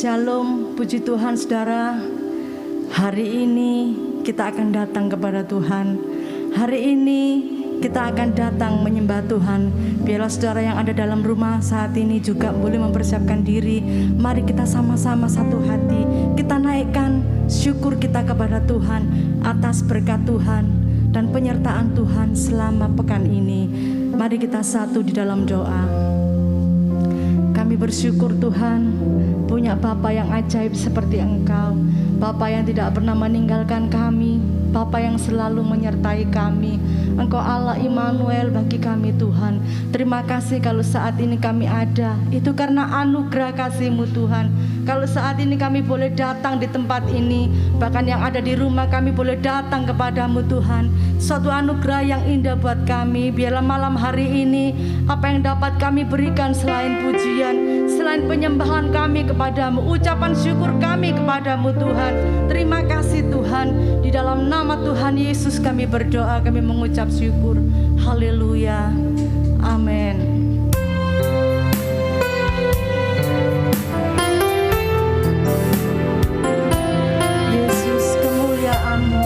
Shalom, puji Tuhan saudara. Hari ini kita akan datang kepada Tuhan. Hari ini kita akan datang menyembah Tuhan. Biarlah saudara yang ada dalam rumah saat ini juga boleh mempersiapkan diri. Mari kita sama-sama satu hati, kita naikkan syukur kita kepada Tuhan atas berkat Tuhan dan penyertaan Tuhan selama pekan ini. Mari kita satu di dalam doa. Kami bersyukur Tuhan punya Bapa yang ajaib seperti Engkau, Bapa yang tidak pernah meninggalkan kami, Bapa yang selalu menyertai kami. Engkau Allah Immanuel bagi kami Tuhan. Terima kasih kalau saat ini kami ada, itu karena anugerah kasih-Mu Tuhan. Kalau saat ini kami boleh datang di tempat ini, bahkan yang ada di rumah kami boleh datang kepada-Mu Tuhan. Suatu anugerah yang indah buat kami. Biarlah malam hari ini apa yang dapat kami berikan selain pujian, selain penyembahan kami kepada-Mu, ucapan syukur kami kepada-Mu Tuhan. Terima kasih Tuhan. Di dalam nama Tuhan Yesus kami berdoa, kami mengucap syukur. Haleluya. Amin. Yesus, kemuliaan-Mu.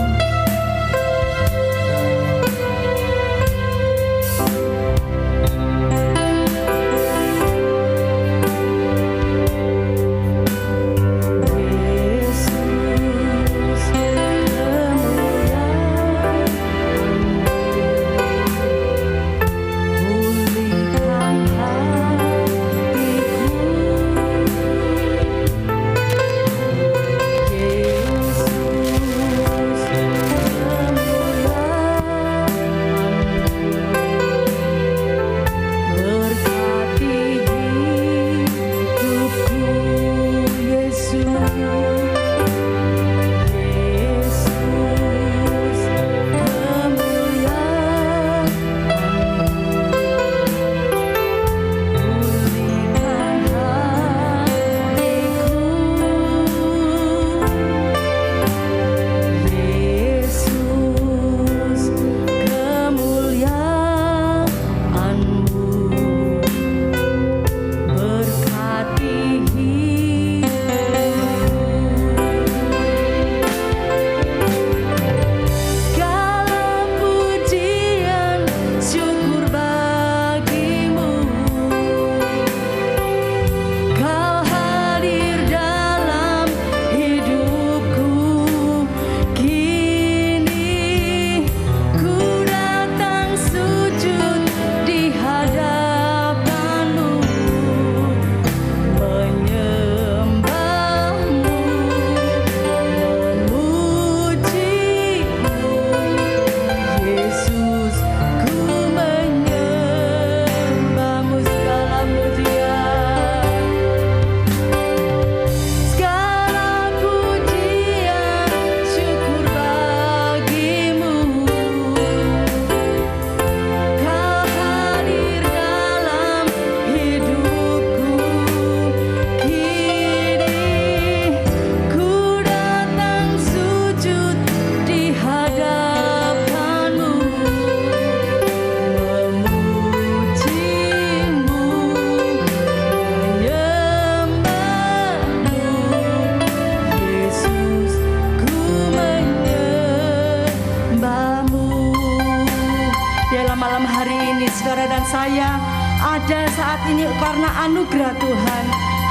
Saya ada saat ini karena anugerah Tuhan.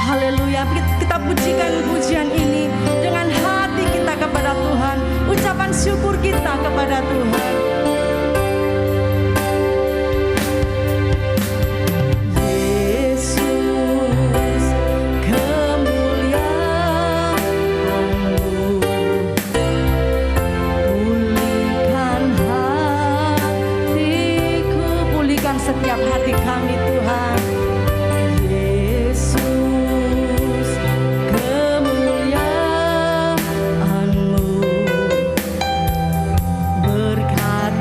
Haleluya. Kita pujikan pujian ini dengan hati kita kepada Tuhan, ucapan syukur kita kepada Tuhan. Setiap hati kami Tuhan. Yesus, kemuliaan-Mu berkat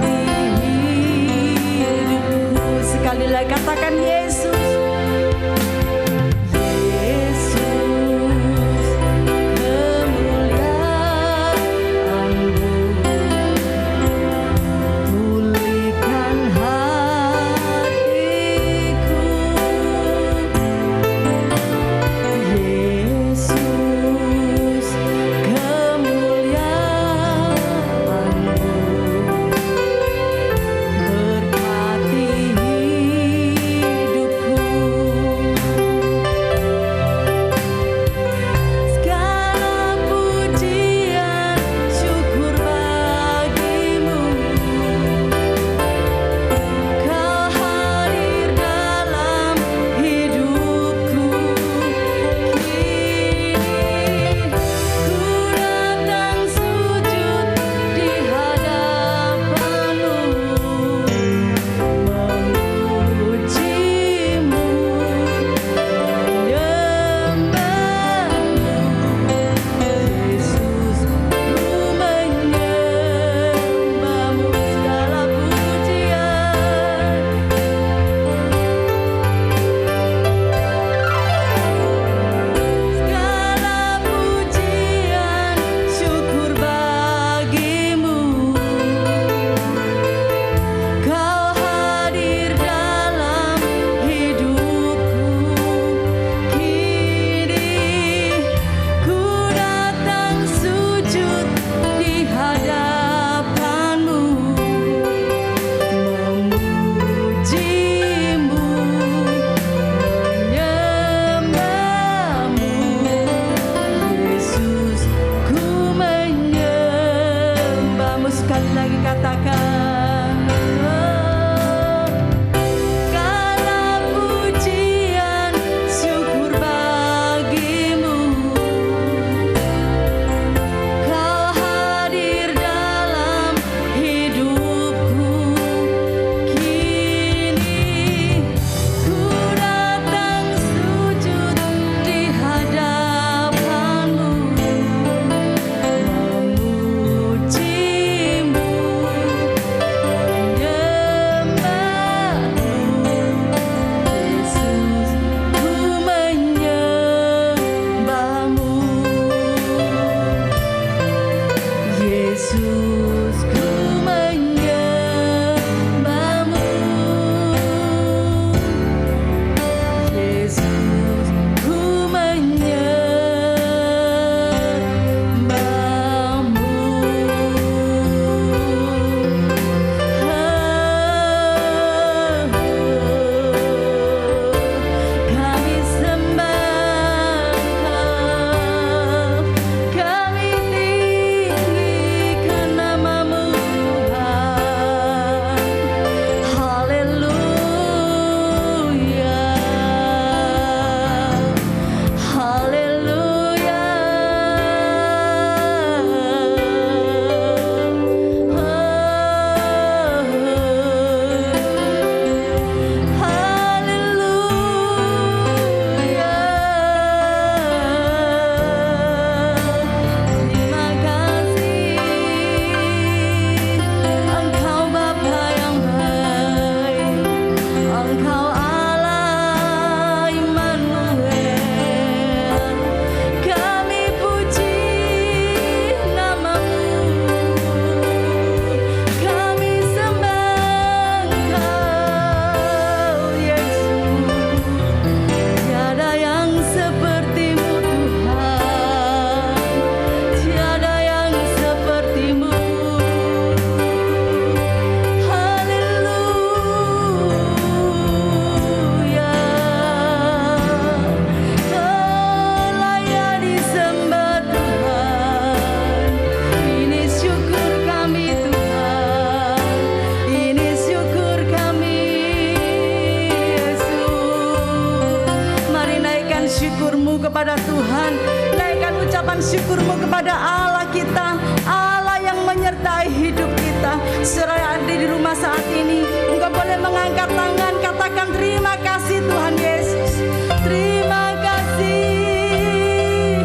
kepada Tuhan. Naikkan ucapan syukurmu kepada Allah kita, Allah yang menyertai hidup kita. Saudara ada di rumah saat ini, engkau boleh mengangkat tangan, katakan terima kasih Tuhan Yesus. Terima kasih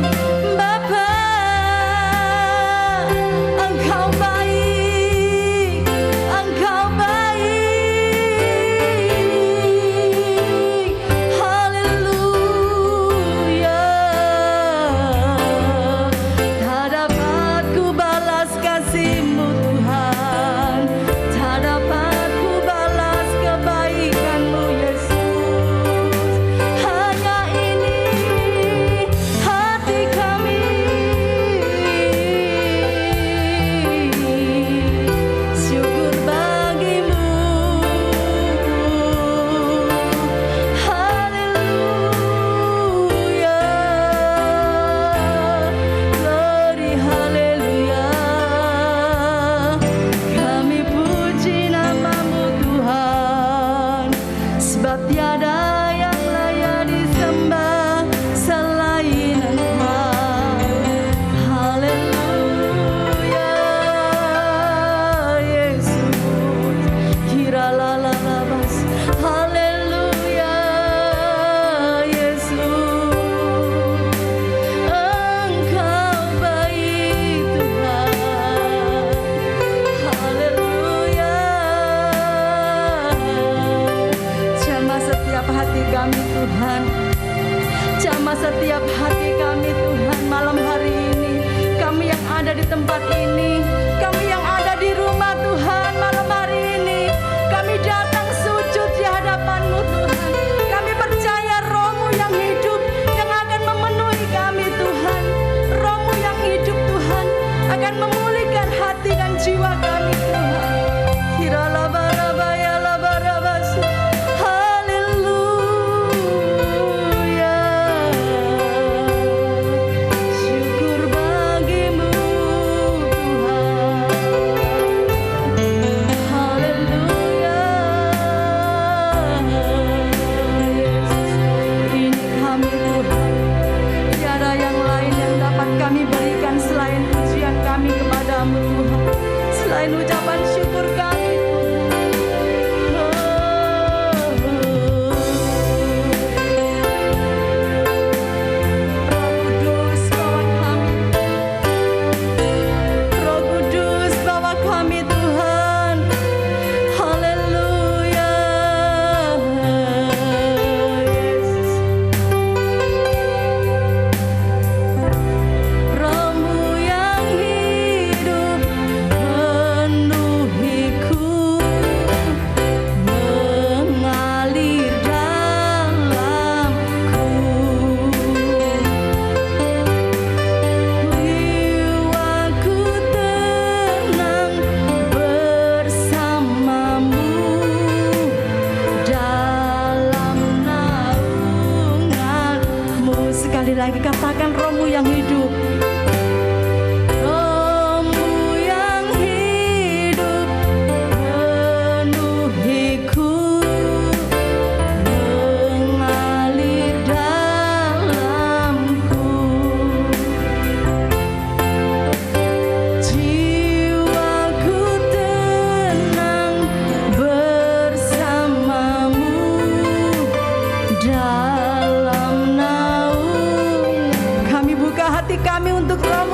Bapa, Engkau baik, Engkau baik. Haleluya. Tak dapat ku balas kasih-Mu Tuhan, tak dapat ku balas kebaikan-Mu Yesus. Hanya ini hati kami syukur bagi-Mu. Haleluya. Glory haleluya. Kami puji nama-Mu Tuhan, sebab tiada yang layak disembah selain Engkau. Haleluya Yesus. Kiralalabas. Haleluya Yesus. Engkau baik Tuhan. Haleluya. Jamah setiap hati kami Tuhan, jamah setiap hati kami Tuhan. Malam hari ini kami yang ada di tempat ini, kami yang ada di rumah Tuhan, malam hari ini kami datang sujud di hadapan-Mu Tuhan. Kami percaya Roh-Mu yang hidup yang akan memenuhi kami Tuhan. Roh-Mu yang hidup Tuhan akan memulihkan hati dan jiwa kami Tuhan. Kiralabarabaya-labarabas. Haleluya. Syukur bagi-Mu Tuhan. Haleluya. Yesus, ini kami Tuhan. Tiada yang lain yang dapat kami berikan selain pujian kami kepada-Mu Tuhan, selain ucapan syukur kami. Roh Kudus bawa kami, Roh Kudus bawa kami Tuhan. Haleluya Yesus. Roh-Mu yang hidup penuhiku, mengalir dalamku. Jiwaku tenang bersama-Mu dalam naungan-Mu. Sekali lagi katakan Roh-Mu yang hidup. Roh-Mu yang hidup penuhiku, mengalir dalamku. Jiwaku tenang bersama-Mu dalam naung. Kami buka hati kami untuk Roh-Mu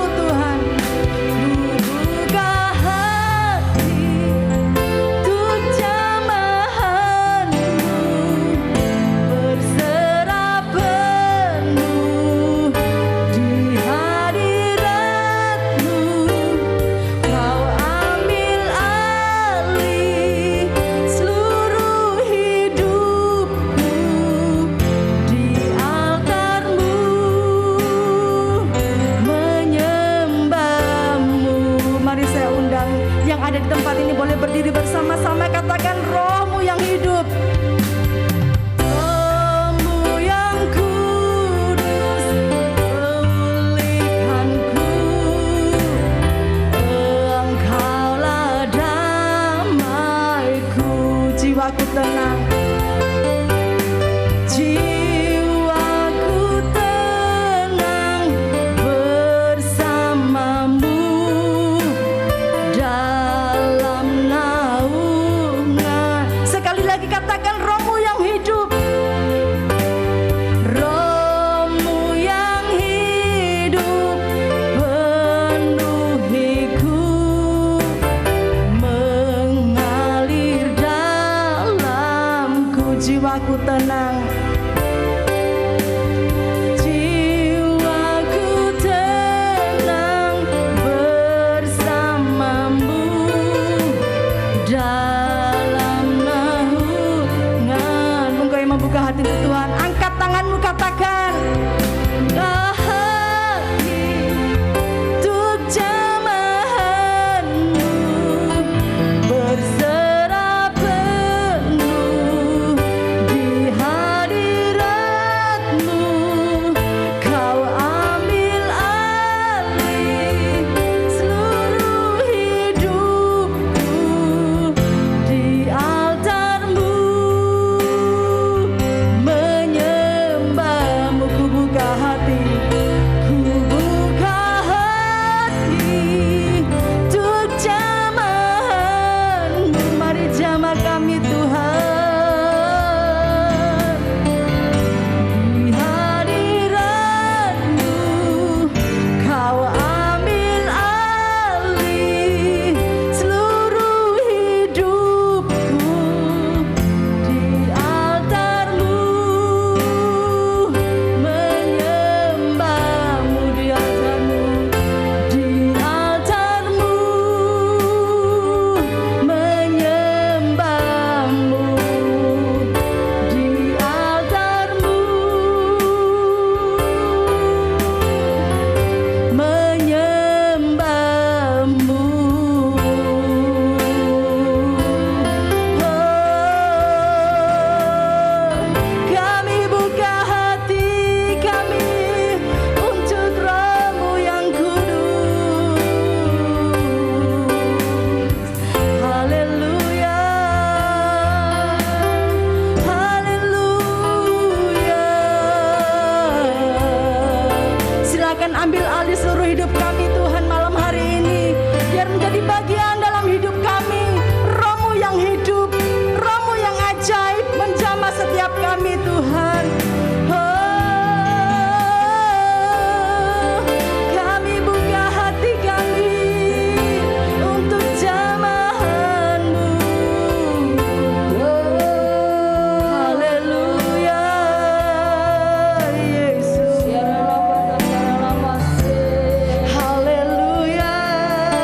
katakan, buka hati untuk jamahanmu, berserah penuh di hadiratmu. Kau ambil alih seluruh hidupku di altarmu, menyembahmu. Ku buka hati, ku buka hati untuk jamahanmu. Mari jamah kami Tuhan, di hadiratmu. Kau ambil alih seluruh hidupku di altarmu, menyembahmu di altarmu, di altarmu, menyembahmu di altarmu, menyembahmu. Kami buka hati kami untuk Roh-Mu yang kudus. Haleluya, haleluya. Silakan ambil alih seluruh hidup kami Tuhan malam hari ini, biar menjadi bagian dalam hidup kami. Roh-Mu yang hidup, Roh-Mu yang ajaib menjamah setiap kami Tuhan. Kami buka hati kami untuk jamahan-Mu. Haleluya, Yesus. Haleluya, Yesus.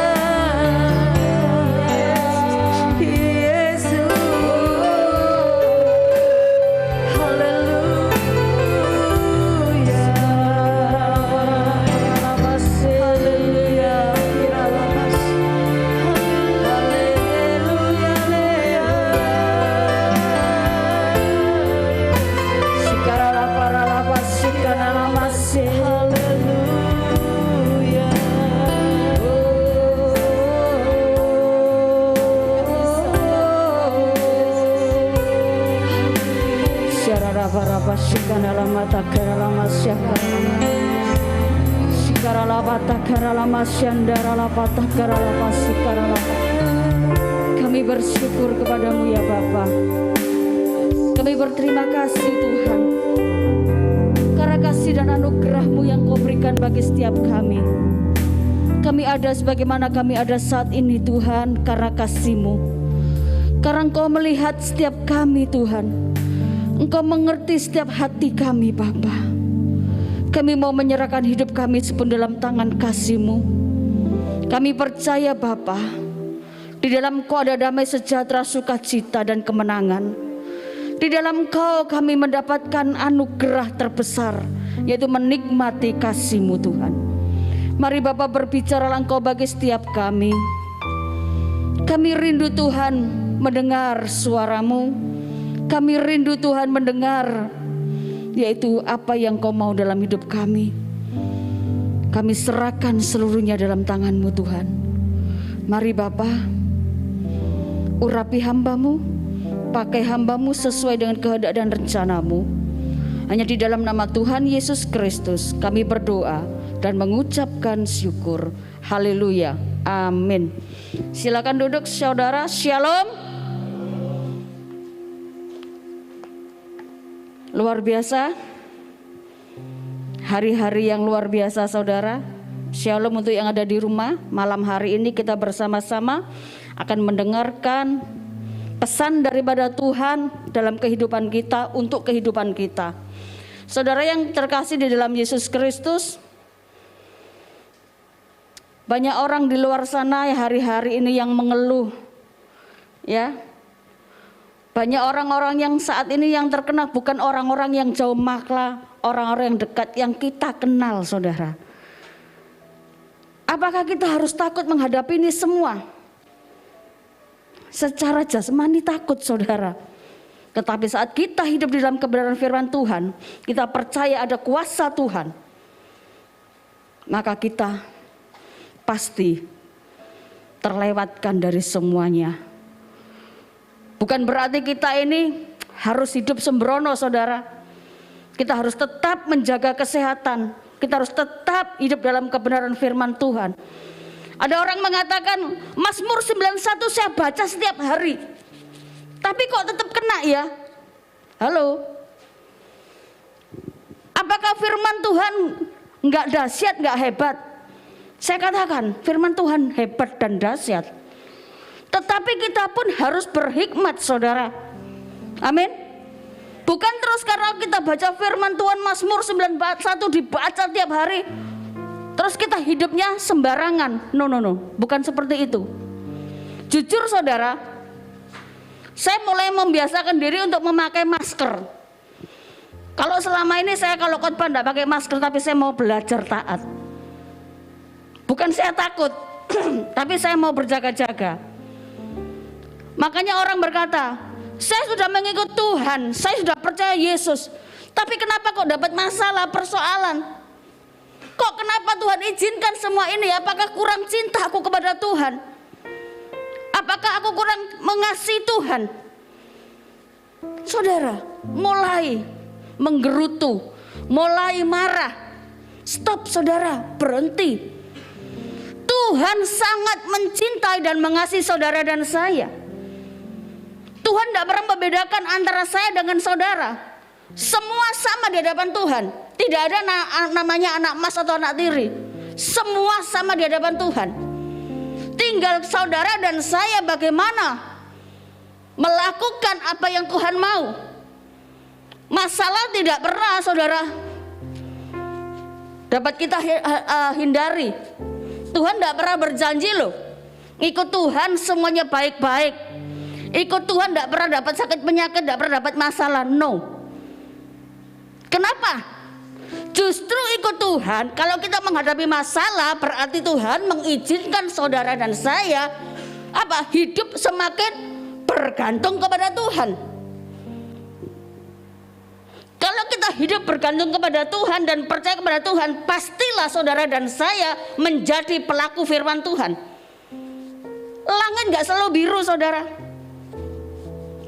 Kami bersyukur kepadamu ya Bapa. Kami berterima kasih Tuhan, karena kasih dan anugerah-Mu yang Kau berikan bagi setiap kami. Kami ada sebagaimana kami ada saat ini Tuhan, karena kasih-Mu. Karena Engkau melihat setiap kami Tuhan, Engkau mengerti setiap hati kami Bapa. Kami mau menyerahkan hidup kami sepenuh dalam tangan kasih-Mu. Kami percaya Bapa, di dalam Kau ada damai sejahtera, sukacita dan kemenangan. Di dalam Kau kami mendapatkan anugerah terbesar, yaitu menikmati kasih-Mu Tuhan. Mari Bapa, berbicaralah Engkau bagi setiap kami. Kami rindu Tuhan mendengar suara-Mu. Kami rindu Tuhan mendengar, yaitu apa yang Kau mau dalam hidup kami. Kami serahkan seluruhnya dalam tangan-Mu Tuhan. Mari Bapa, urapi hamba-Mu, pakai hamba-Mu sesuai dengan kehendak dan rencana-Mu. Hanya di dalam nama Tuhan Yesus Kristus kami berdoa dan mengucapkan syukur. Haleluya, amin. Silakan duduk saudara. Shalom. Luar biasa, hari-hari yang luar biasa saudara. Shalom untuk yang ada di rumah. Malam hari ini kita bersama-sama akan mendengarkan pesan daripada Tuhan dalam kehidupan kita, untuk kehidupan kita. Saudara yang terkasih di dalam Yesus Kristus, banyak orang di luar sana ya hari-hari ini yang mengeluh, ya. Banyak orang-orang yang saat ini yang terkena bukan orang-orang yang jauh makna, orang-orang yang dekat yang kita kenal, saudara. Apakah kita harus takut menghadapi ini semua? Secara jasmani takut, saudara. Tetapi saat kita hidup di dalam kebenaran firman Tuhan, kita percaya ada kuasa Tuhan, maka kita pasti terlewatkan dari semuanya. Bukan berarti kita ini harus hidup sembrono, saudara. Kita harus tetap menjaga kesehatan. Kita harus tetap hidup dalam kebenaran firman Tuhan. Ada orang mengatakan Mazmur 91 saya baca setiap hari, tapi kok tetap kena ya? Halo? Apakah firman Tuhan enggak dahsyat, enggak hebat? Saya katakan firman Tuhan hebat dan dahsyat. Tetapi kita pun harus berhikmat, saudara. Amin. Bukan terus karena kita baca firman Tuhan Mazmur 91 dibaca tiap hari, terus kita hidupnya sembarangan. No, bukan seperti itu. Jujur, saudara, saya mulai membiasakan diri untuk memakai masker. Kalau selama ini saya kalau khotbah tidak pakai masker, tapi saya mau belajar taat. Bukan saya takut, tapi saya mau berjaga-jaga. Makanya orang berkata, saya sudah mengikut Tuhan, saya sudah percaya Yesus, tapi kenapa kok dapat masalah, persoalan? Kok kenapa Tuhan izinkan semua ini? Apakah kurang cinta aku kepada Tuhan? Apakah aku kurang mengasihi Tuhan? Saudara, mulai menggerutu, mulai marah. Stop, saudara, berhenti. Tuhan sangat mencintai dan mengasihi saudara dan saya. Tuhan tidak pernah membedakan antara saya dengan saudara. Semua sama di hadapan Tuhan. Tidak ada namanya anak emas atau anak tiri. Semua sama di hadapan Tuhan. Tinggal saudara dan saya bagaimana melakukan apa yang Tuhan mau. Masalah tidak pernah, saudara, dapat kita hindari. Tuhan tidak pernah berjanji loh, ikut Tuhan semuanya baik-baik. Ikut Tuhan tidak pernah dapat sakit penyakit, tidak pernah dapat masalah. No. Kenapa? Justru ikut Tuhan, kalau kita menghadapi masalah, berarti Tuhan mengizinkan saudara dan saya hidup semakin bergantung kepada Tuhan. Kalau kita hidup bergantung kepada Tuhan dan percaya kepada Tuhan, pastilah saudara dan saya menjadi pelaku firman Tuhan. Langit gak selalu biru, saudara.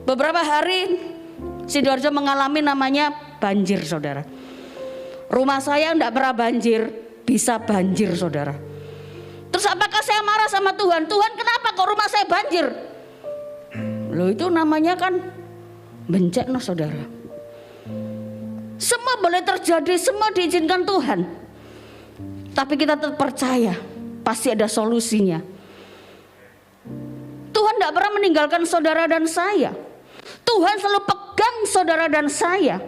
Beberapa hari Sidoarjo mengalami namanya banjir, saudara. Rumah saya tidak pernah banjir, bisa banjir, saudara. Terus apakah saya marah sama Tuhan? Tuhan, kenapa kok rumah saya banjir? Loh, itu namanya kan bencana, saudara. Semua boleh terjadi, semua diizinkan Tuhan. Tapi kita tetap percaya, pasti ada solusinya. Tuhan tidak pernah meninggalkan saudara dan saya. Tuhan selalu pegang saudara dan saya.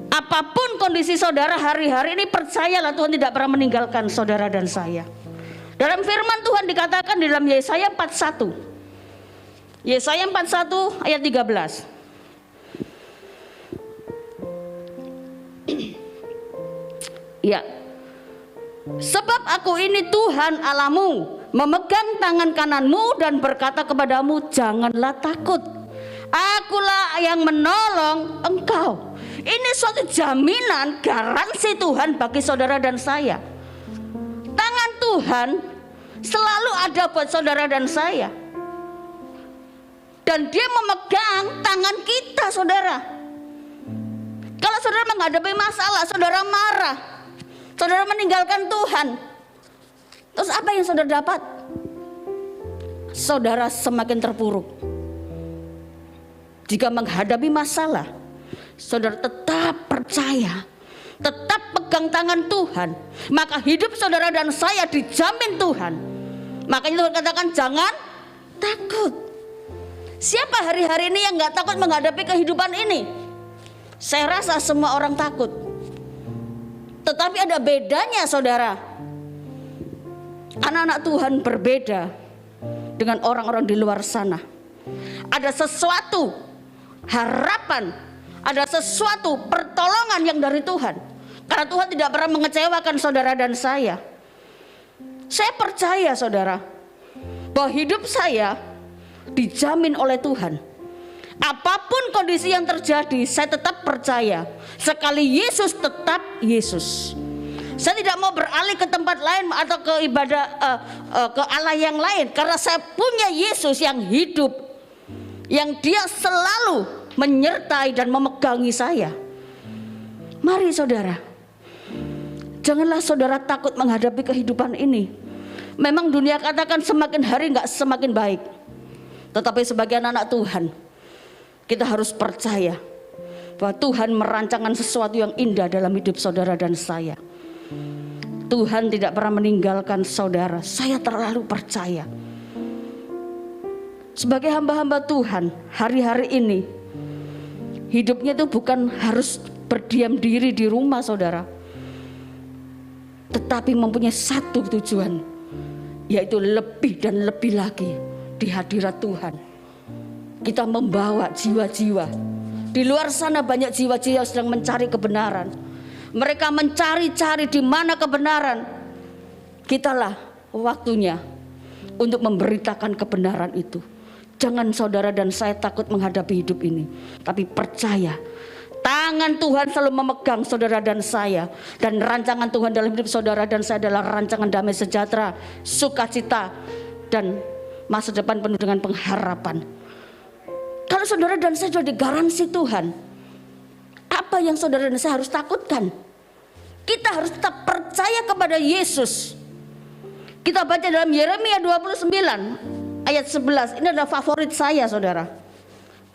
Apapun kondisi saudara hari-hari ini, percayalah Tuhan tidak pernah meninggalkan saudara dan saya. Dalam firman Tuhan dikatakan di dalam Yesaya 41. Yesaya 41 ayat 13. Ya. Sebab aku ini Tuhan Allahmu, memegang tangan kananmu dan berkata kepadamu, janganlah takut. Akulah yang menolong engkau. Ini suatu jaminan, garansi Tuhan bagi saudara dan saya. Tangan Tuhan selalu ada buat saudara dan saya. Dan dia memegang tangan kita, saudara. Kalau saudara menghadapi masalah, saudara marah, saudara meninggalkan Tuhan, terus apa yang saudara dapat? Saudara semakin terpuruk. Jika menghadapi masalah, saudara tetap percaya, tetap pegang tangan Tuhan, maka hidup saudara dan saya dijamin Tuhan. Makanya Tuhan katakan jangan takut. Siapa hari-hari ini yang gak takut menghadapi kehidupan ini? Saya rasa semua orang takut. Tetapi ada bedanya, saudara. Anak-anak Tuhan berbeda dengan orang-orang di luar sana. Ada sesuatu harapan, ada sesuatu pertolongan yang dari Tuhan. Karena Tuhan tidak pernah mengecewakan saudara dan saya. Saya percaya saudara, bahwa hidup saya dijamin oleh Tuhan. Apapun kondisi yang terjadi, saya tetap percaya. Sekali Yesus tetap Yesus. Saya tidak mau beralih ke tempat lain atau ke ibadah ke Allah yang lain, karena saya punya Yesus yang hidup, yang Dia selalu menyertai dan memegangi saya. Mari saudara, janganlah saudara takut menghadapi kehidupan ini. Memang dunia katakan semakin hari nggak semakin baik, tetapi sebagai anak Tuhan, kita harus percaya bahwa Tuhan merancangkan sesuatu yang indah dalam hidup saudara dan saya. Tuhan tidak pernah meninggalkan saudara. Saya terlalu percaya. Sebagai hamba-hamba Tuhan, hari-hari ini hidupnya itu bukan harus berdiam diri di rumah saudara, tetapi mempunyai satu tujuan, yaitu lebih dan lebih lagi di hadirat Tuhan. Kita membawa jiwa-jiwa. Di luar sana banyak jiwa-jiwa sedang mencari kebenaran. Mereka mencari-cari di mana kebenaran. Kitalah waktunya untuk memberitakan kebenaran itu. Jangan saudara dan saya takut menghadapi hidup ini, tapi percaya tangan Tuhan selalu memegang saudara dan saya. Dan rancangan Tuhan dalam hidup saudara dan saya adalah rancangan damai sejahtera, sukacita, dan masa depan penuh dengan pengharapan. Kalau saudara dan saya sudah digaransi Tuhan, apa yang saudara dan saya harus takutkan? Kita harus tetap percaya kepada Yesus. Kita baca dalam Yeremia 29 ayat 11. Ini adalah favorit saya saudara.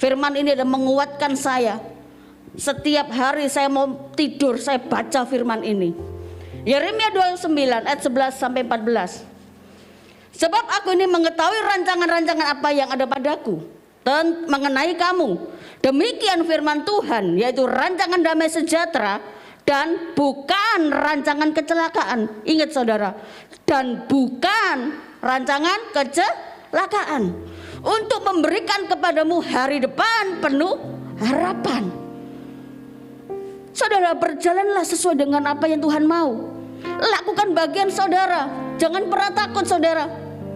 Firman ini adalah menguatkan saya. Setiap hari saya mau tidur, saya baca firman ini. Yeremia 29 ayat 11 sampai 14. Sebab aku ini mengetahui rancangan-rancangan apa yang ada padaku mengenai kamu. Demikian firman Tuhan, yaitu rancangan damai sejahtera dan bukan rancangan kecelakaan. Ingat saudara, dan bukan rancangan kecelakaan, untuk memberikan kepadamu hari depan penuh harapan. Saudara, berjalanlah sesuai dengan apa yang Tuhan mau. Lakukan bagian saudara, jangan pernah takut saudara.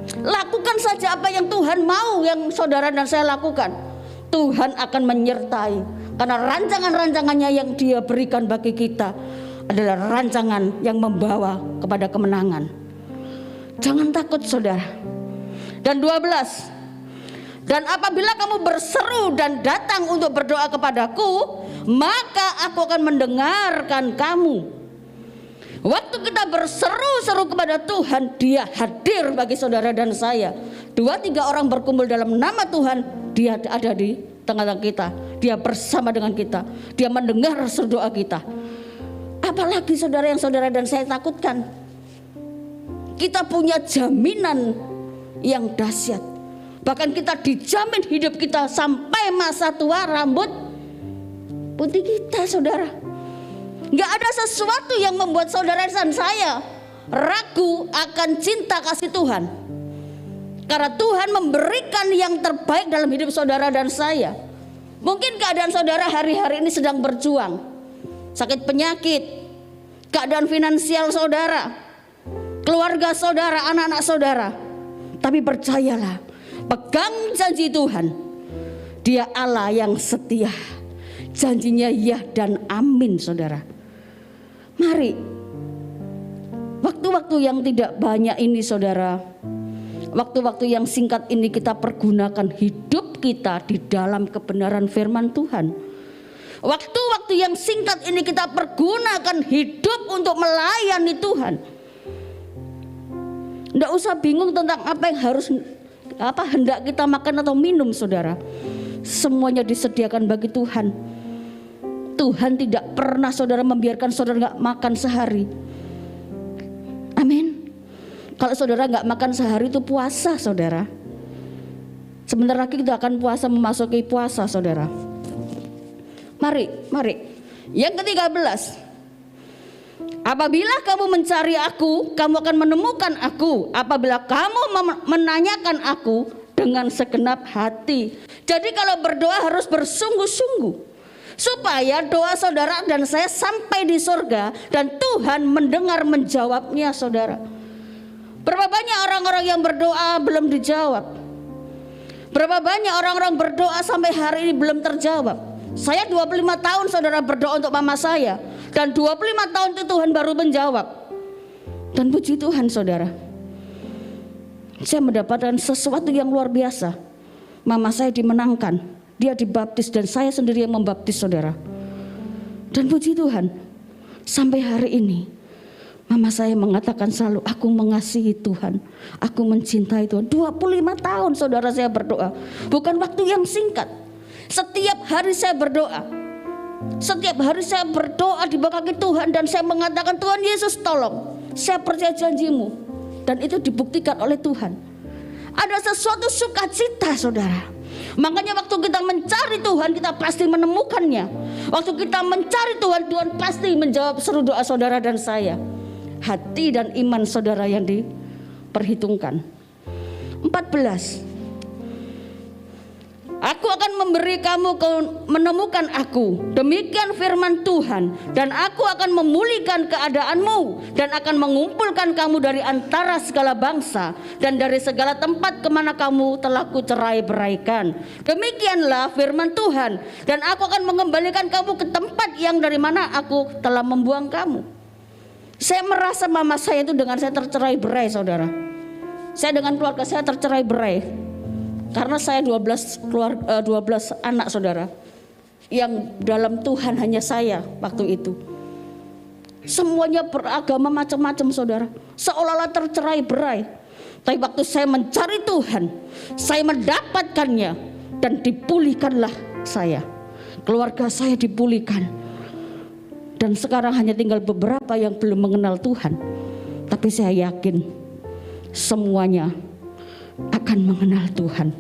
Lakukan saja apa yang Tuhan mau, yang saudara dan saya lakukan. Tuhan akan menyertai, karena rancangan-rancangannya yang Dia berikan bagi kita adalah rancangan yang membawa kepada kemenangan. Jangan takut saudara. Dan 12, dan apabila kamu berseru dan datang untuk berdoa kepadaku, maka aku akan mendengarkan kamu. Waktu kita berseru-seru kepada Tuhan, Dia hadir bagi saudara dan saya. 2-3 orang berkumpul dalam nama Tuhan, Dia ada di tengah-tengah kita. Dia bersama dengan kita. Dia mendengar doa kita. Apalagi saudara yang saudara dan saya takutkan. Kita punya jaminan yang dahsyat. Bahkan kita dijamin hidup kita sampai masa tua rambut putih kita saudara. Gak ada sesuatu yang membuat saudara dan saya ragu akan cinta kasih Tuhan. Karena Tuhan memberikan yang terbaik dalam hidup saudara dan saya. Mungkin keadaan saudara hari-hari ini sedang berjuang, sakit penyakit, keadaan finansial saudara, keluarga saudara, anak-anak saudara. Tapi percayalah, pegang janji Tuhan. Dia Allah yang setia. Janjinya ya dan amin saudara. Mari, waktu-waktu yang tidak banyak ini saudara, waktu-waktu yang singkat ini kita pergunakan hidup kita di dalam kebenaran firman Tuhan. Waktu-waktu yang singkat ini kita pergunakan hidup untuk melayani Tuhan. Tidak usah bingung tentang apa yang harus, hendak kita makan atau minum saudara. Semuanya disediakan bagi Tuhan. Tuhan tidak pernah saudara membiarkan saudara gak makan sehari. Amin. Kalau saudara gak makan sehari itu puasa saudara. Sebentar lagi kita akan puasa, memasuki puasa saudara. Mari. Yang ke-13. Apabila kamu mencari aku, kamu akan menemukan aku. Apabila kamu menanyakan aku dengan segenap hati. Jadi kalau berdoa harus bersungguh-sungguh. supaya doa saudara dan saya sampai di surga dan Tuhan mendengar menjawabnya saudara. Berapa banyak orang-orang yang berdoa belum dijawab? Berapa banyak orang-orang berdoa sampai hari ini belum terjawab? Saya 25 tahun saudara berdoa untuk mama saya, dan 25 tahun itu Tuhan baru menjawab. Dan puji Tuhan saudara, saya mendapatkan sesuatu yang luar biasa. Mama saya dimenangkan, dia dibaptis, dan saya sendiri yang membaptis saudara. Dan puji Tuhan, sampai hari ini mama saya mengatakan selalu, aku mengasihi Tuhan, aku mencintai Tuhan. 25 tahun saudara saya berdoa, bukan waktu yang singkat. Setiap hari saya berdoa, setiap hari saya berdoa di bawah kaki Tuhan, dan saya mengatakan, Tuhan Yesus tolong, saya percaya janjimu. Dan itu dibuktikan oleh Tuhan. Ada sesuatu sukacita saudara. Makanya waktu kita mencari Tuhan, kita pasti menemukannya. Waktu kita mencari Tuhan, Tuhan pasti menjawab seru doa saudara dan saya. Hati dan iman saudara yang diperhitungkan. 14. Aku akan memberi kamu menemukan aku, demikian firman Tuhan, dan aku akan memulihkan keadaanmu dan akan mengumpulkan kamu dari antara segala bangsa dan dari segala tempat kemana kamu telah kucerai-beraikan. Demikianlah firman Tuhan, dan aku akan mengembalikan kamu ke tempat yang dari mana aku telah membuang kamu. Saya merasa mama saya itu dengan saya tercerai-berai saudara. Saya dengan keluarga saya tercerai-berai. Karena saya 12 anak saudara, yang dalam Tuhan hanya saya waktu itu. Semuanya beragama macam-macam saudara, seolah-olah tercerai-berai. Tapi waktu saya mencari Tuhan, saya mendapatkannya, dan dipulihkanlah saya. Keluarga saya dipulihkan. Dan sekarang hanya tinggal beberapa yang belum mengenal Tuhan. Tapi saya yakin semuanya akan mengenal Tuhan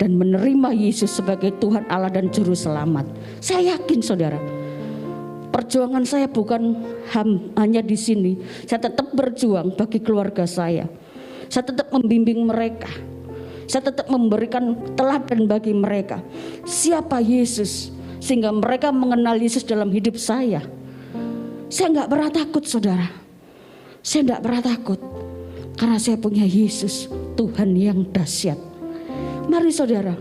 dan menerima Yesus sebagai Tuhan Allah dan Juru Selamat. Saya yakin saudara, perjuangan saya bukan hanya di sini. Saya tetap berjuang bagi keluarga saya. Saya tetap membimbing mereka. Saya tetap memberikan teladan bagi mereka. Siapa Yesus, sehingga mereka mengenal Yesus dalam hidup saya. Saya enggak pernah takut saudara. Saya enggak pernah takut. Karena saya punya Yesus, Tuhan yang dahsyat. Mari saudara,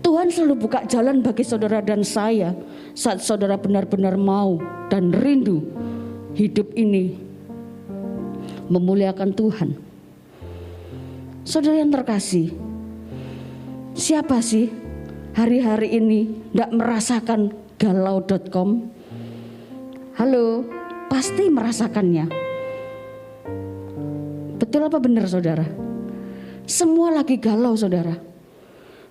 Tuhan selalu buka jalan bagi saudara dan saya saat saudara benar-benar mau dan rindu hidup ini memuliakan Tuhan. Saudara yang terkasih, siapa sih hari-hari ini tidak merasakan galau.com? Halo, pasti merasakannya. Betul apa benar saudara? Semua lagi galau saudara.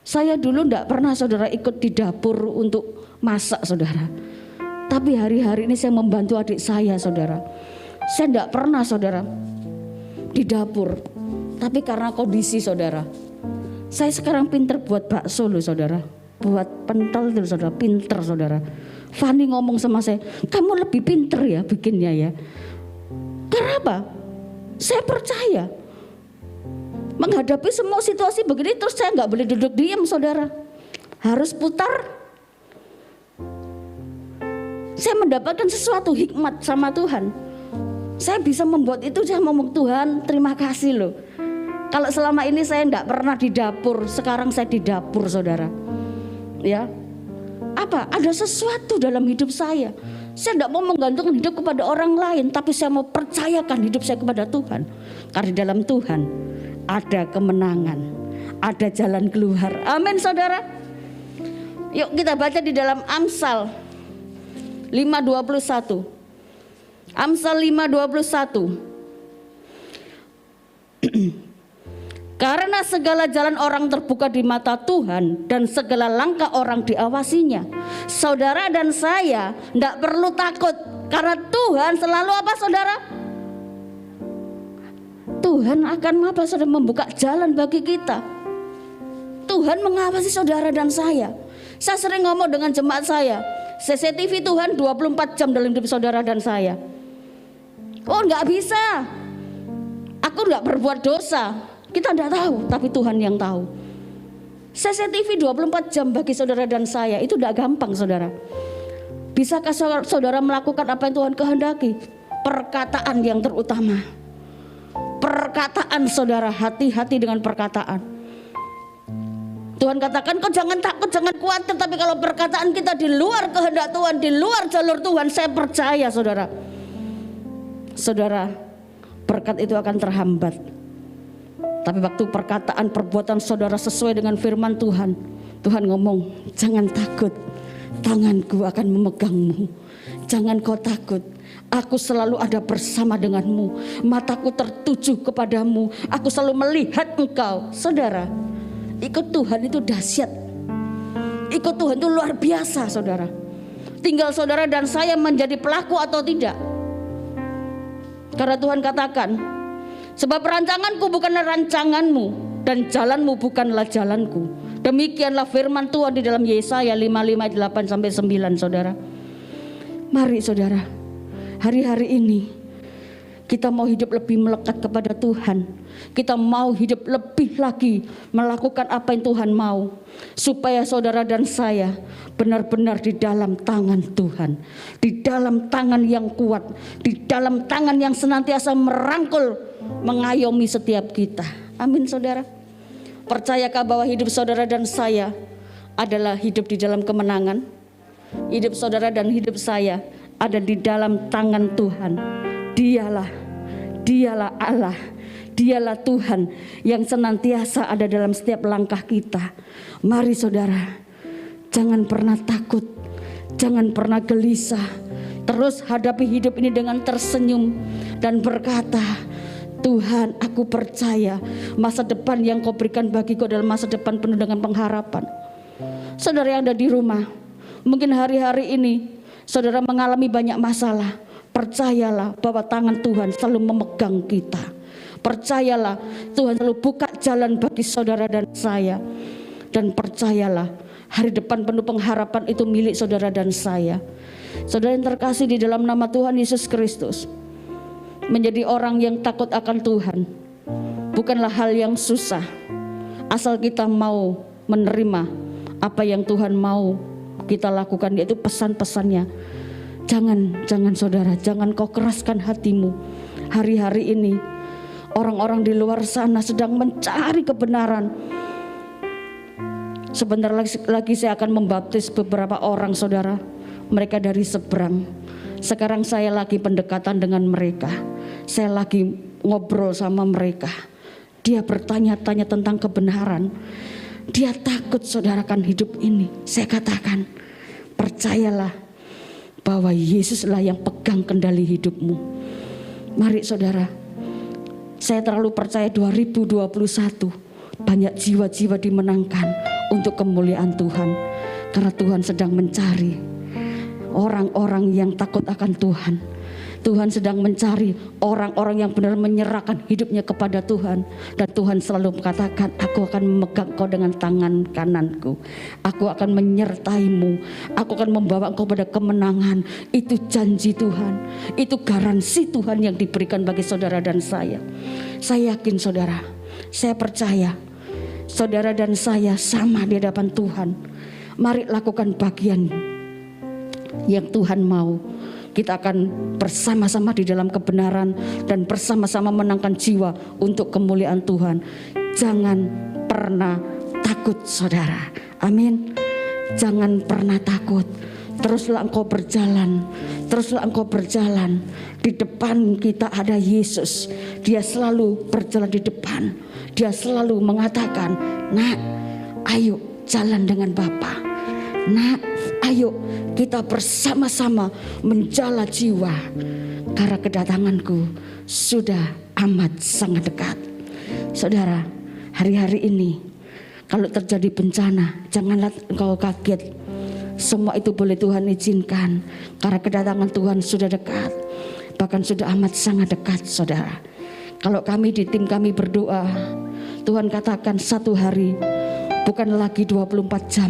Saya dulu tidak pernah saudara ikut di dapur untuk masak saudara. Tapi hari-hari ini saya membantu adik saya saudara. Saya tidak pernah saudara di dapur. Tapi karena kondisi saudara, saya sekarang pinter buat bakso loh saudara. Buat pentol itu saudara, pinter saudara. Fanny ngomong sama saya, kamu lebih pinter ya bikinnya ya. Karena apa? Saya percaya menghadapi semua situasi begini, terus saya nggak boleh duduk diam saudara, harus putar. Saya mendapatkan sesuatu hikmat sama Tuhan. Saya bisa membuat itu. Saya ngomong, Tuhan terima kasih loh. Kalau selama ini saya nggak pernah di dapur, sekarang saya di dapur saudara. Ya, apa? Ada sesuatu dalam hidup saya. Saya tidak mau menggantungkan hidup kepada orang lain, tapi saya mau percayakan hidup saya kepada Tuhan. Karena dalam Tuhan ada kemenangan, ada jalan keluar. Amin saudara. Yuk kita baca di dalam Amsal 5:21. Amsal 5:21. Karena segala jalan orang terbuka di mata Tuhan dan segala langkah orang diawasinya. Saudara dan saya tidak perlu takut, karena Tuhan selalu apa saudara? Tuhan akan apa saudara? Membuka jalan bagi kita. Tuhan mengawasi saudara dan saya. Saya sering ngomong dengan jemaat saya, CCTV Tuhan 24 jam dalam hidup saudara dan saya. Oh enggak bisa, aku enggak berbuat dosa. Kita tidak tahu, tapi Tuhan yang tahu. CCTV 24 jam bagi saudara dan saya itu tidak gampang, saudara. Bisakah saudara melakukan apa yang Tuhan kehendaki? Perkataan yang terutama. Perkataan, saudara, hati-hati dengan perkataan. Tuhan katakan, kau jangan takut, jangan khawatir. Tapi kalau perkataan kita di luar kehendak Tuhan, di luar jalur Tuhan, saya percaya, saudara, berkat itu akan terhambat. Tapi waktu perkataan perbuatan saudara sesuai dengan firman Tuhan, Tuhan ngomong, jangan takut, tanganku akan memegangmu. Jangan kau takut, aku selalu ada bersama denganmu. Mataku tertuju kepadamu, aku selalu melihat engkau. Saudara, ikut Tuhan itu dahsyat. Ikut Tuhan itu luar biasa, saudara. Tinggal saudara dan saya menjadi pelaku atau tidak. Karena Tuhan katakan, sebab rancanganku bukanlah rancanganmu, dan jalanmu bukanlah jalanku. Demikianlah firman Tuhan di dalam Yesaya 55 8-9, saudara. Mari saudara, hari-hari ini kita mau hidup lebih melekat kepada Tuhan. Kita mau hidup lebih lagi melakukan apa yang Tuhan mau, supaya saudara dan saya benar-benar di dalam tangan Tuhan, di dalam tangan yang kuat, di dalam tangan yang senantiasa merangkul, mengayomi setiap kita. Amin, saudara. Percayakah bahwa hidup saudara dan saya adalah hidup di dalam kemenangan? Hidup saudara dan hidup saya ada di dalam tangan Tuhan. Dialah Allah, dialah Tuhan yang senantiasa ada dalam setiap langkah kita. Mari saudara, jangan pernah takut, jangan pernah gelisah. Terus hadapi hidup ini dengan tersenyum dan berkata, Tuhan, aku percaya masa depan yang kau berikan bagiku adalah masa depan penuh dengan pengharapan. Saudara yang ada di rumah, mungkin hari-hari ini saudara mengalami banyak masalah. Percayalah bahwa tangan Tuhan selalu memegang kita. Percayalah Tuhan selalu buka jalan bagi saudara dan saya. Dan percayalah hari depan penuh pengharapan itu milik saudara dan saya. Saudara yang terkasih di dalam nama Tuhan Yesus Kristus, menjadi orang yang takut akan Tuhan bukanlah hal yang susah, asal kita mau menerima apa yang Tuhan mau kita lakukan, yaitu pesan-pesannya. Jangan saudara, jangan kau keraskan hatimu. Hari-hari ini orang-orang di luar sana sedang mencari kebenaran. Sebentar lagi saya akan membaptis beberapa orang, saudara. Mereka dari seberang. Sekarang saya lagi pendekatan dengan mereka. Saya lagi ngobrol sama mereka. Dia bertanya-tanya tentang kebenaran. Dia takut, saudara, akan hidup ini. Saya katakan, percayalah bahwa Yesuslah yang pegang kendali hidupmu. Mari saudara, saya terlalu percaya 2021 banyak jiwa-jiwa dimenangkan untuk kemuliaan Tuhan. Karena Tuhan sedang mencari orang-orang yang takut akan Tuhan. Tuhan sedang mencari orang-orang yang benar menyerahkan hidupnya kepada Tuhan. Dan Tuhan selalu mengatakan, aku akan memegang kau dengan tangan kananku. Aku akan menyertaimu. Aku akan membawa engkau pada kemenangan. Itu janji Tuhan. Itu garansi Tuhan yang diberikan bagi saudara dan saya. Saya yakin saudara, saya percaya saudara dan saya sama di hadapan Tuhan. Mari lakukan bagian yang Tuhan mau. Kita akan bersama-sama di dalam kebenaran dan bersama-sama menangkan jiwa untuk kemuliaan Tuhan. Jangan pernah takut, saudara. Amin. Jangan pernah takut. Teruslah engkau berjalan. Teruslah engkau berjalan. Di depan kita ada Yesus. Dia selalu berjalan di depan. Dia selalu mengatakan, nak, ayo jalan dengan Bapa. Nak, ayo kita bersama-sama menjala jiwa, karena kedatanganku sudah amat sangat dekat. Saudara, hari-hari ini kalau terjadi bencana, janganlah engkau kaget. Semua itu boleh Tuhan izinkan, karena kedatangan Tuhan sudah dekat. Bahkan sudah amat sangat dekat, saudara. Kalau kami di tim kami berdoa, Tuhan katakan satu hari bukan lagi 24 jam.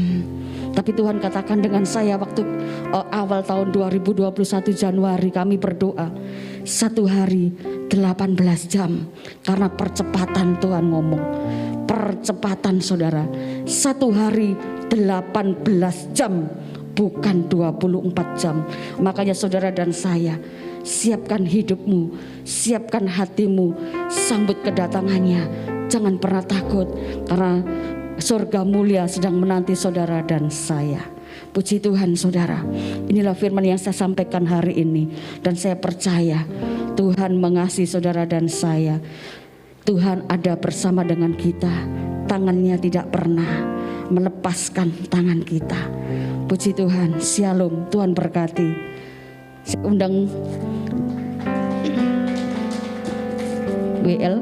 Tapi Tuhan katakan dengan saya waktu awal tahun 2021 Januari kami berdoa satu hari 18 jam. Karena percepatan Tuhan ngomong percepatan saudara. 1 hari 18 jam, bukan 24 jam. Makanya saudara dan saya, siapkan hidupmu, siapkan hatimu, sambut kedatangannya. Jangan pernah takut, karena surga mulia sedang menanti saudara dan saya. Puji Tuhan saudara, inilah firman yang saya sampaikan hari ini. Dan saya percaya Tuhan mengasihi saudara dan saya. Tuhan ada bersama dengan kita, tangannya tidak pernah melepaskan tangan kita. Puji Tuhan, shalom, Tuhan berkati. Saya undang WL.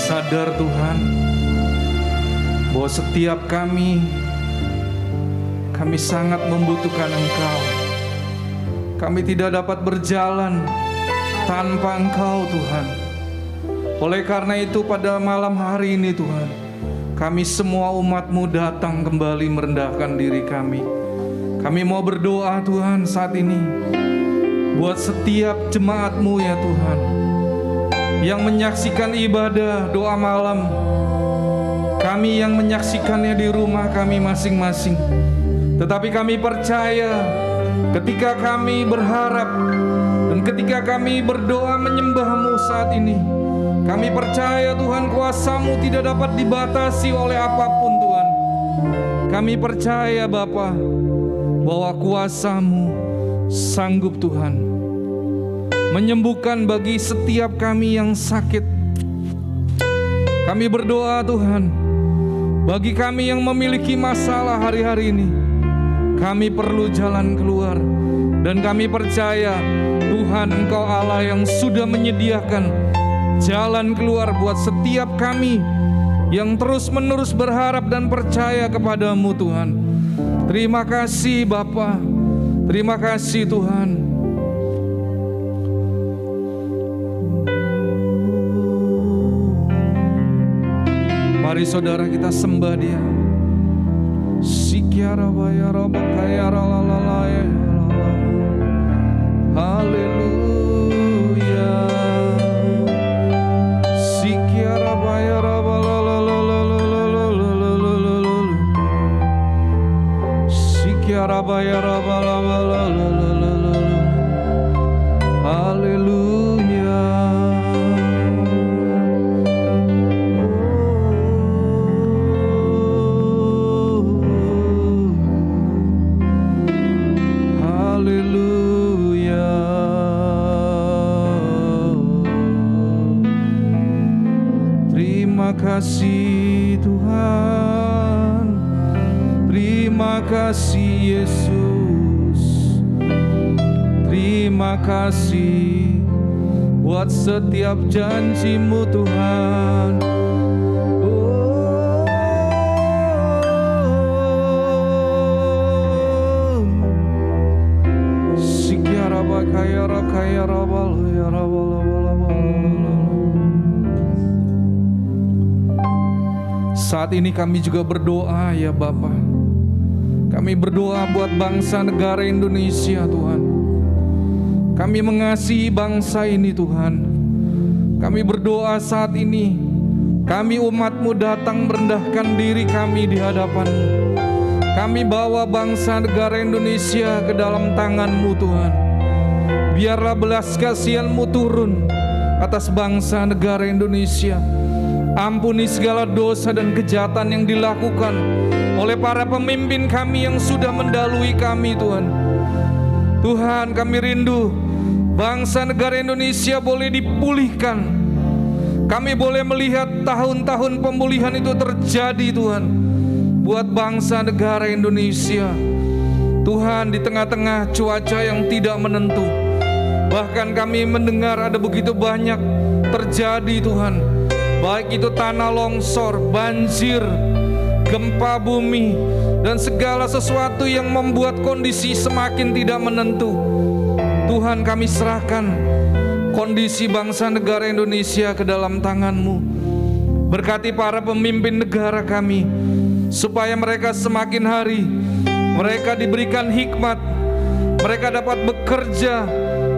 Sadar Tuhan bahwa setiap kami sangat membutuhkan Engkau. Kami tidak dapat berjalan tanpa Engkau Tuhan. Oleh karena itu pada malam hari ini Tuhan, kami semua umat-Mu datang kembali merendahkan diri kami. Kami mau berdoa Tuhan saat ini buat setiap jemaat-Mu ya Tuhan, yang menyaksikan ibadah doa malam, kami yang menyaksikannya di rumah kami masing-masing. Tetapi kami percaya ketika kami berharap dan ketika kami berdoa menyembah-Mu saat ini, kami percaya Tuhan kuasa-Mu tidak dapat dibatasi oleh apapun Tuhan. Kami percaya Bapa bahwa kuasa-Mu sanggup Tuhan menyembuhkan bagi setiap kami yang sakit. Kami berdoa Tuhan, bagi kami yang memiliki masalah hari-hari ini, kami perlu jalan keluar. Dan kami percaya Tuhan Engkau Allah yang sudah menyediakan jalan keluar buat setiap kami yang terus-menerus berharap dan percaya kepadamu Tuhan. Terima kasih Bapa, terima kasih Tuhan. Mari saudara kita sembah Dia. Sikiara bayara bakayara lalalaya. Haleluya. Sikiara bayara balalalalalalalalalalalalalala. Sikiara bayara balalalalalalalala. Haleluya. Haleluya. Terima kasih Tuhan. Terima kasih Yesus. Terima kasih buat setiap janji-Mu Tuhan. Saat ini kami juga berdoa ya Bapa. Kami berdoa buat bangsa negara Indonesia Tuhan. Kami mengasihi bangsa ini Tuhan. Kami berdoa saat ini, kami umat-Mu datang merendahkan diri kami di hadapan-Mu. Kami bawa bangsa negara Indonesia ke dalam tangan-Mu Tuhan. Biarlah belas kasihan-Mu turun atas bangsa negara Indonesia. Ampuni segala dosa dan kejahatan yang dilakukan oleh para pemimpin kami yang sudah mendahului kami Tuhan. Tuhan, kami rindu bangsa negara Indonesia boleh dipulihkan. Kami boleh melihat tahun-tahun pemulihan itu terjadi Tuhan, buat bangsa negara Indonesia. Tuhan, di tengah-tengah cuaca yang tidak menentu, bahkan kami mendengar ada begitu banyak terjadi Tuhan, baik itu tanah longsor, banjir, gempa bumi, dan segala sesuatu yang membuat kondisi semakin tidak menentu. Tuhan, kami serahkan kondisi bangsa negara Indonesia ke dalam tangan-Mu. Berkati para pemimpin negara kami, supaya mereka semakin hari mereka diberikan hikmat, mereka dapat bekerja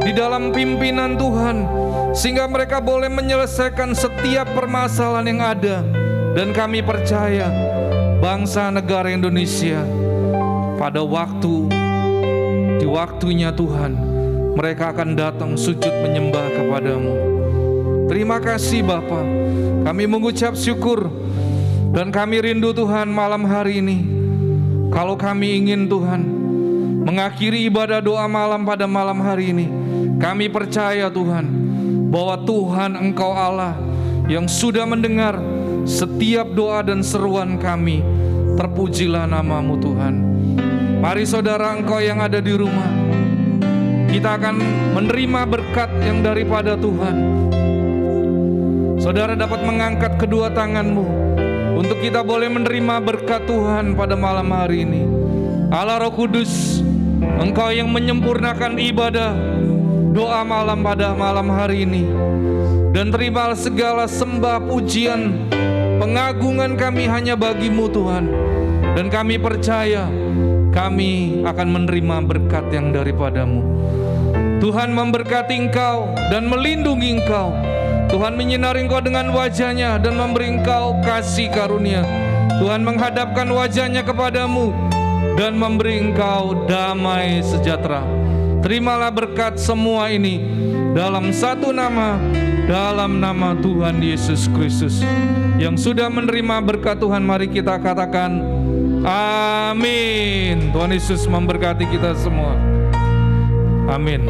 di dalam pimpinan Tuhan, sehingga mereka boleh menyelesaikan setiap permasalahan yang ada. Dan kami percaya bangsa negara Indonesia pada di waktunya Tuhan, mereka akan datang sujud menyembah kepada-Mu. Terima kasih Bapa. Kami mengucap syukur dan kami rindu Tuhan malam hari ini. Kalau kami ingin Tuhan mengakhiri ibadah doa malam pada malam hari ini, kami percaya Tuhan bahwa Tuhan Engkau Allah yang sudah mendengar setiap doa dan seruan kami. Terpujilah nama-Mu Tuhan. Mari saudara engkau yang ada di rumah, kita akan menerima berkat yang daripada Tuhan. Saudara dapat mengangkat kedua tanganmu untuk kita boleh menerima berkat Tuhan pada malam hari ini. Allah Roh Kudus, Engkau yang menyempurnakan ibadah doa malam pada malam hari ini. Dan terimalah segala sembah, pujian, pengagungan kami hanya bagi-Mu Tuhan. Dan kami percaya kami akan menerima berkat yang daripada-Mu. Tuhan memberkati engkau dan melindungi engkau. Tuhan menyinari engkau dengan wajah-Nya dan memberi engkau kasih karunia. Tuhan menghadapkan wajah-Nya kepadamu dan memberi engkau damai sejahtera. Terimalah berkat semua ini dalam satu nama, dalam nama Tuhan Yesus Kristus. Yang sudah menerima berkat Tuhan, mari kita katakan amin. Tuhan Yesus memberkati kita semua. Amin.